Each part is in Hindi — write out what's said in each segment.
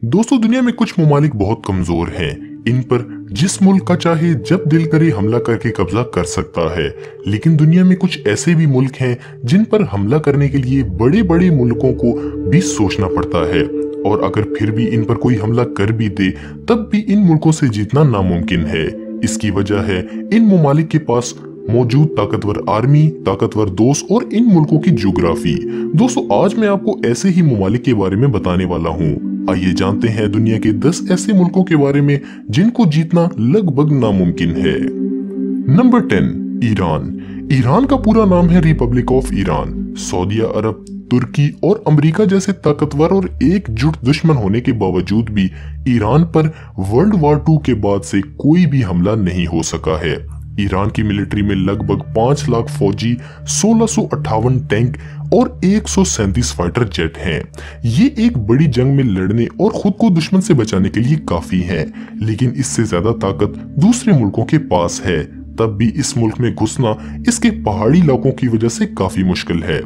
दोस्तों, दुनिया में कुछ ममालिक बहुत कमजोर हैं। इन पर जिस मुल्क का चाहे जब दिल करे हमला करके कब्जा कर सकता है। लेकिन दुनिया में कुछ ऐसे भी मुल्क हैं जिन पर हमला करने के लिए बड़े बड़े मुल्कों को भी सोचना पड़ता है, और अगर फिर भी इन पर कोई हमला कर भी दे तब भी इन मुल्कों से जीतना नामुमकिन है। इसकी वजह है इन ममालिक के पास मौजूद ताकतवर आर्मी, ताकतवर दोस्त और इन मुल्कों की ज्योग्राफी। दोस्तों, आज मैं आपको ऐसे ही ममालिक के बारे में बताने वाला हूँ। आइए जानते हैं दुनिया के 10 ऐसे मुल्कों के बारे में जिनको जीतना लगभग नामुमकिन है। Number 10, Iran. ईरान का पूरा नाम है रिपब्लिक ऑफ ईरान। सऊदी अरब, तुर्की और अमेरिका जैसे ताकतवर और एकजुट दुश्मन होने के बावजूद भी ईरान पर वर्ल्ड वॉर 2 के बाद से कोई भी हमला नहीं हो सका है। ईरान की मिलिट्री में लगभग 5 लाख फौजी, 1658 टैंक और 137 फाइटर जेट हैं। ये एक बड़ी जंग में लड़ने और खुद को दुश्मन से बचाने के लिए काफी है, लेकिन इससे ज्यादा ताकत दूसरे मुल्कों के पास है। तब भी इस मुल्क में घुसना इसके पहाड़ी इलाकों की वजह से काफी मुश्किल है।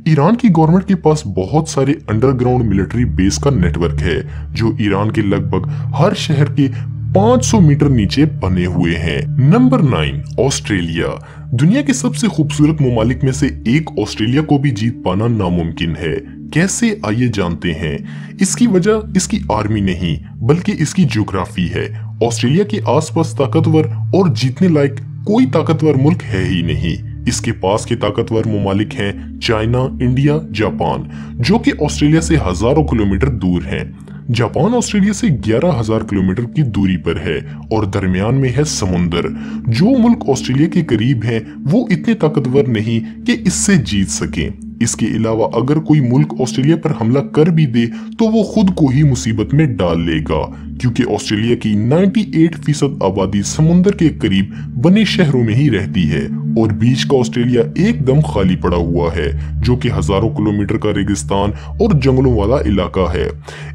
ईरान की गवर्नमेंट के पास बहुत सारे अंडरग्राउंड मिलिट्री बेस का नेटवर्क है, जो ईरान के लगभग हर शहर के 500 मीटर नीचे बने हुए हैं। Number 9, Australia. दुनिया के सबसे खूबसूरत ममालिक में से एक ऑस्ट्रेलिया को भी जीत पाना नामुमकिन है। कैसे, आइए जानते हैं। इसकी वजह इसकी आर्मी नहीं बल्कि इसकी ज्योग्राफी है। ऑस्ट्रेलिया के आसपास ताकतवर और जीतने लायक कोई ताकतवर मुल्क है ही नहीं। इसके पास के ताकतवर ममालिक हैं चाइना, इंडिया, जापान, जो कि ऑस्ट्रेलिया से हजारों किलोमीटर दूर हैं। जापान ऑस्ट्रेलिया से 11,000 किलोमीटर की दूरी पर है और दरमियान में है समुंदर। जो मुल्क ऑस्ट्रेलिया के करीब हैं, वो इतने ताकतवर नहीं कि इससे जीत सकें। इसके अलावा अगर कोई मुल्क ऑस्ट्रेलिया पर हमला कर भी दे तो वो खुद को ही मुसीबत में डाल लेगा, क्योंकि ऑस्ट्रेलिया की 98% आबादी समुंदर के करीब बने शहरों में ही रहती है और बीच का ऑस्ट्रेलिया एकदम खाली पड़ा हुआ है, जो कि हजारों किलोमीटर का रेगिस्तान और जंगलों वाला इलाका है।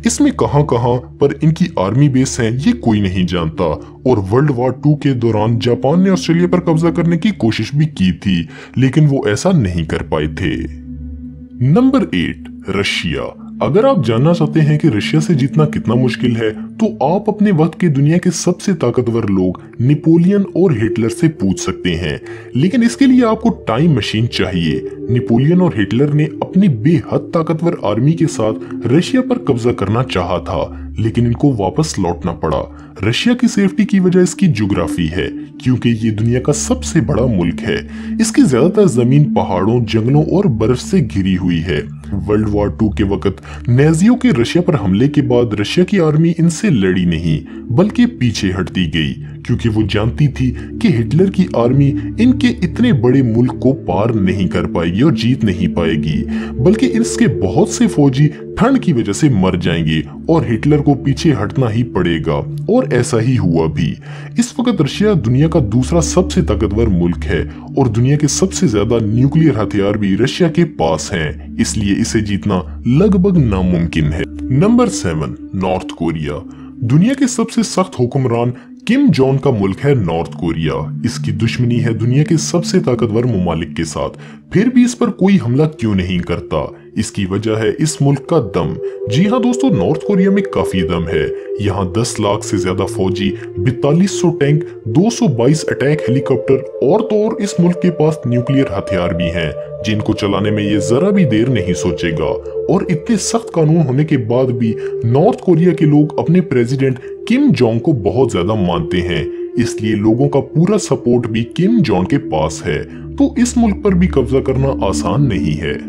इसमें कहां कहां पर इनकी आर्मी बेस है ये कोई नहीं जानता, और वर्ल्ड वॉर 2 के दौरान जापान ने ऑस्ट्रेलिया पर कब्जा करने की कोशिश भी की थी, लेकिन वो ऐसा नहीं कर पाए थे। Number 8, Russia. अगर आप जानना चाहते हैं कि रशिया से जीतना कितना मुश्किल है, तो आप अपने वक्त के दुनिया के सबसे ताकतवर लोग नेपोलियन और हिटलर से पूछ सकते हैं। लेकिन इसके लिए आपको टाइम मशीन चाहिए। नेपोलियन और हिटलर ने अपनी बेहद ताकतवर आर्मी के साथ रशिया पर कब्जा करना चाहा था, लेकिन इनको वापस लौटना पड़ा। रशिया की सेफ्टी की वजह इसकी ज्योग्राफी है, क्योंकि ये दुनिया का सबसे बड़ा मुल्क है। इसकी ज्यादातर जमीन पहाड़ों, जंगलों और बर्फ से घिरी हुई है। वर्ल्ड वॉर 2 के वक्त नाजियों के रशिया पर हमले के बाद रशिया की आर्मी इनसे लड़ी नहीं बल्कि पीछे हटती गई, क्योंकि वो जानती थी कि हिटलर की आर्मी इनके इतने बड़े मुल्क को पार नहीं कर पाएगी और जीत नहीं पाएगी, बल्कि इसके बहुत से फौजी ठंड की वजह से मर जाएंगे और हिटलर को पीछे हटना ही पड़ेगा। और ऐसा ही हुआ भी। इस वक्त रशिया दुनिया का दूसरा सबसे ताकतवर मुल्क है और दुनिया के सबसे ज्यादा न्यूक्लियर हथियार भी रशिया के पास हैं, इसलिए इसे जीतना लगभग नामुमकिन है। Number 7, north Korea. दुनिया के सबसे सख्त हुक्मरान किम जोंग का मुल्क है नॉर्थ कोरिया। इसकी दुश्मनी है दुनिया के सबसे ताकतवर ममालिक के साथ, फिर भी इस पर कोई हमला क्यों नहीं करता। इसकी वजह है इस मुल्क का दम। जी हाँ दोस्तों, नॉर्थ कोरिया में काफी दम है। यहाँ 10 लाख से ज्यादा फौजी, 4200 टैंक, 222 अटैक हेलीकॉप्टर और तो और इस मुल्क के पास न्यूक्लियर हथियार भी हैं, जिनको चलाने में ये जरा भी देर नहीं सोचेगा। और इतने सख्त कानून होने के बाद भी नॉर्थ कोरिया के लोग अपने प्रेसिडेंट किम जोंग को बहुत ज्यादा मानते हैं, इसलिए लोगों का पूरा सपोर्ट भी किम जोंग के पास है। तो इस मुल्क पर भी कब्जा करना आसान नहीं है।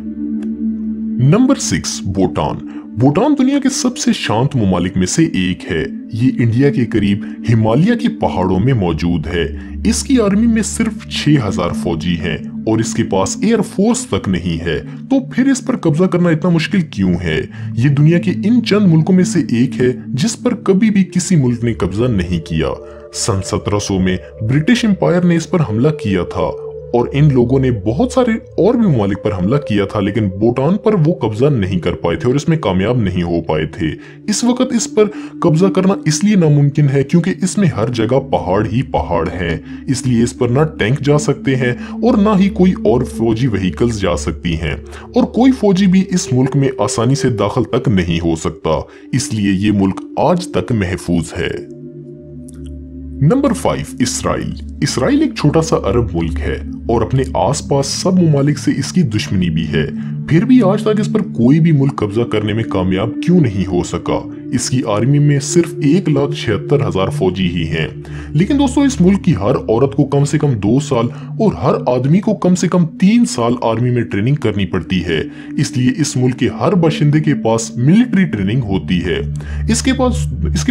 नंबर 6, भूटान। भूटान दुनिया के सबसे शांत ममालिक में से एक है। ये इंडिया के करीब हिमालय के पहाड़ों में मौजूद है। इसकी आर्मी में सिर्फ 6000 फौजी हैं और इसके पास एयरफोर्स तक नहीं है, तो फिर इस पर कब्जा करना इतना मुश्किल क्यों है। ये दुनिया के इन चंद मुल्कों में से एक है जिस पर कभी भी किसी मुल्क ने कब्जा नहीं किया। सन 1700 में ब्रिटिश एम्पायर ने इस पर हमला किया था और इन लोगों ने बहुत सारे और भी ममालिक पर हमला किया था, लेकिन भूटान पर वो कब्जा नहीं कर पाए थे और इसमें कामयाब नहीं हो पाए थे। इस वक्त इस पर कब्जा करना इसलिए नामुमकिन है क्योंकि इसमें हर जगह पहाड़ ही पहाड़ हैं, इसलिए इस पर ना टैंक जा सकते हैं और ना ही कोई और फौजी व्हीकल्स जा सकती हैं, और कोई फौजी भी इस मुल्क में आसानी से दाखिल तक नहीं हो सकता, इसलिए ये मुल्क आज तक महफूज है। Number 5, Israel. इसराइल एक छोटा सा अरब मुल्क है और अपने आसपास सब ममालिक से इसकी दुश्मनी भी है, फिर भी आज तक इस पर कोई भी मुल्क कब्जा करने में कामयाब क्यों नहीं हो सका। इसकी आर्मी में सिर्फ 1,76,000 फौजी ही हैं। लेकिन दोस्तों, इस मुल्क की हर औरत को कम से कम 2 साल और हर आदमी को कम से कम 3 साल आर्मी में ट्रेनिंग करनी पड़ती है, इसलिए इस मुल्क के हर बाशिंदे के पास मिलिट्री ट्रेनिंग होती है। इसके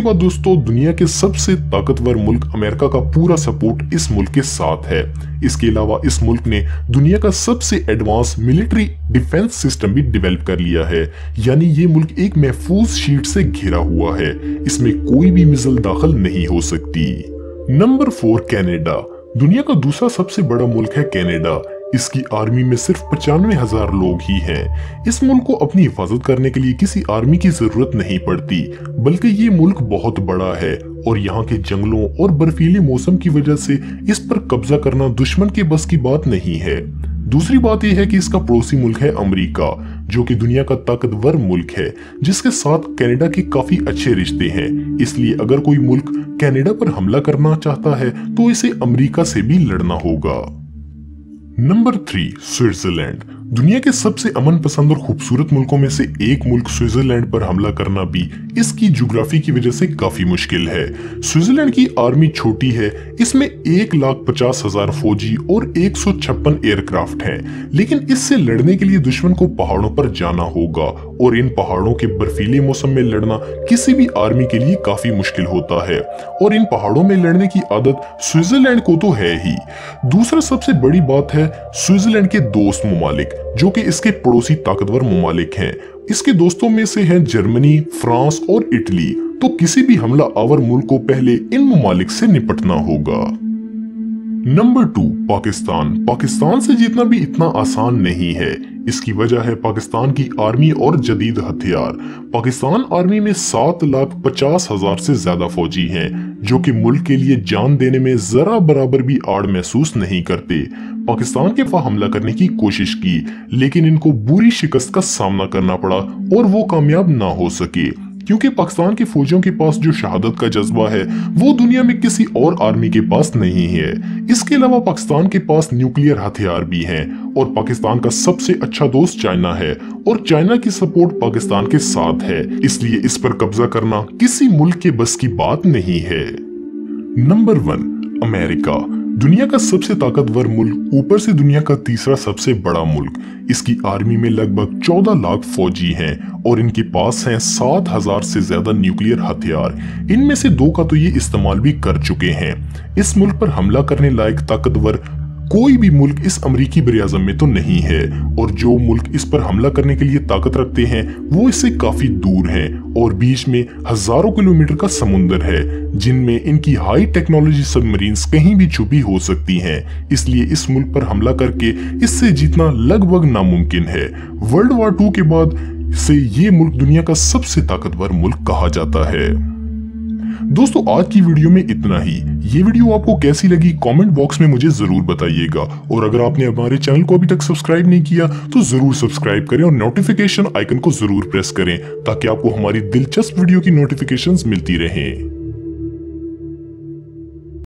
बाद दोस्तों, दुनिया के सबसे ताकतवर मुल्क अमेरिका का पूरा सपोर्ट इस मुल्क के साथ है। इसके अलावा इस मुल्क ने दुनिया का सबसे एडवांस मिलिट्री डिफेंस सिस्टम भी डेवलप कर लिया है, यानी ये मुल्क एक महफूज शीट से घिरा हुआ है, इसमें कोई भी मिसाइल दाखिल नहीं हो सकती। Number 4, Canada. दुनिया का दूसरा सबसे बड़ा मुल्क है कनाडा। इसकी आर्मी में सिर्फ 95,000 लोग ही हैं। इस मुल्क को अपनी हिफाजत करने के लिए किसी आर्मी की जरूरत नहीं पड़ती, बल्कि ये मुल्क बहुत बड़ा है और यहाँ के जंगलों और बर्फीले मौसम की वजह से इस पर कब्जा करना दुश्मन के बस की बात नहीं है। दूसरी बात यह है कि इसका पड़ोसी मुल्क है अमेरिका, जो कि दुनिया का ताकतवर मुल्क है, जिसके साथ कनाडा के काफी अच्छे रिश्ते हैं। इसलिए अगर कोई मुल्क कनाडा पर हमला करना चाहता है तो इसे अमेरिका से भी लड़ना होगा। Number 3, Switzerland. दुनिया के सबसे अमन पसंद और खूबसूरत मुल्कों में से एक मुल्क स्विट्जरलैंड पर हमला करना भी इसकी ज्योग्राफी की वजह से काफी मुश्किल है। स्विट्जरलैंड की आर्मी छोटी है, इसमें 1,50,000 फौजी और 156 एयरक्राफ्ट हैं, लेकिन इससे लड़ने के लिए दुश्मन को पहाड़ों पर जाना होगा और इन पहाड़ों के बर्फीले मौसम में लड़ना किसी भी आर्मी के लिए काफी मुश्किल होता है, और इन पहाड़ों में लड़ने की आदत स्विट्जरलैंड को तो है ही। दूसरा सबसे बड़ी बात है स्विट्जरलैंड के दोस्त ममालिक, जो कि इसके पड़ोसी ताकतवर ममालिक हैं। इसके दोस्तों में से हैं जर्मनी, फ्रांस और इटली। तो किसी भी हमला आवर मुल्क को पहले इन ममालिक से निपटना होगा। नंबर 2, पाकिस्तान। पाकिस्तान से जीतना भी इतना आसान नहीं है। इसकी वजह है पाकिस्तान की आर्मी और जदीद हथियार। पाकिस्तान आर्मी में 7,50,000 से ज्यादा फौजी हैं, जो कि मुल्क के लिए जान देने में जरा बराबर भी आड़ महसूस नहीं करते। पाकिस्तान के वहां हमला करने की कोशिश की, लेकिन इनको बुरी शिकस्त का सामना करना पड़ा और वो कामयाब ना हो सके, क्योंकि पाकिस्तान के फौजियों के पास जो शहादत का जज्बा है वो दुनिया में किसी और आर्मी के पास नहीं है। इसके अलावा पाकिस्तान के पास न्यूक्लियर हथियार भी हैं और पाकिस्तान का सबसे अच्छा दोस्त चाइना है और चाइना की सपोर्ट पाकिस्तान के साथ है, इसलिए इस पर कब्जा करना किसी मुल्क के बस की बात नहीं है। Number 1, America. दुनिया का सबसे ताकतवर मुल्क, ऊपर से दुनिया का तीसरा सबसे बड़ा मुल्क। इसकी आर्मी में लगभग 14 लाख फौजी हैं और इनके पास हैं 7,000 से ज्यादा न्यूक्लियर हथियार। इनमें से 2 का तो ये इस्तेमाल भी कर चुके हैं। इस मुल्क पर हमला करने लायक ताकतवर कोई भी मुल्क इस अमरीकी बरियाज़म में तो नहीं है, और जो मुल्क इस पर हमला करने के लिए ताकत रखते हैं वो इससे काफी दूर हैं और बीच में हजारों किलोमीटर का समुंदर है, जिनमें इनकी हाई टेक्नोलॉजी सबमरीन्स कहीं भी छुपी हो सकती हैं। इसलिए इस मुल्क पर हमला करके इससे जीतना लगभग नामुमकिन है। वर्ल्ड वॉर 2 के बाद से ये मुल्क दुनिया का सबसे ताकतवर मुल्क कहा जाता है। दोस्तों, आज की वीडियो में इतना ही। ये वीडियो आपको कैसी लगी कमेंट बॉक्स में मुझे जरूर बताइएगा, और अगर आपने हमारे चैनल को अभी तक सब्सक्राइब नहीं किया तो जरूर सब्सक्राइब करें और नोटिफिकेशन आइकन को जरूर प्रेस करें, ताकि आपको हमारी दिलचस्प वीडियो की नोटिफिकेशंस मिलती रहें।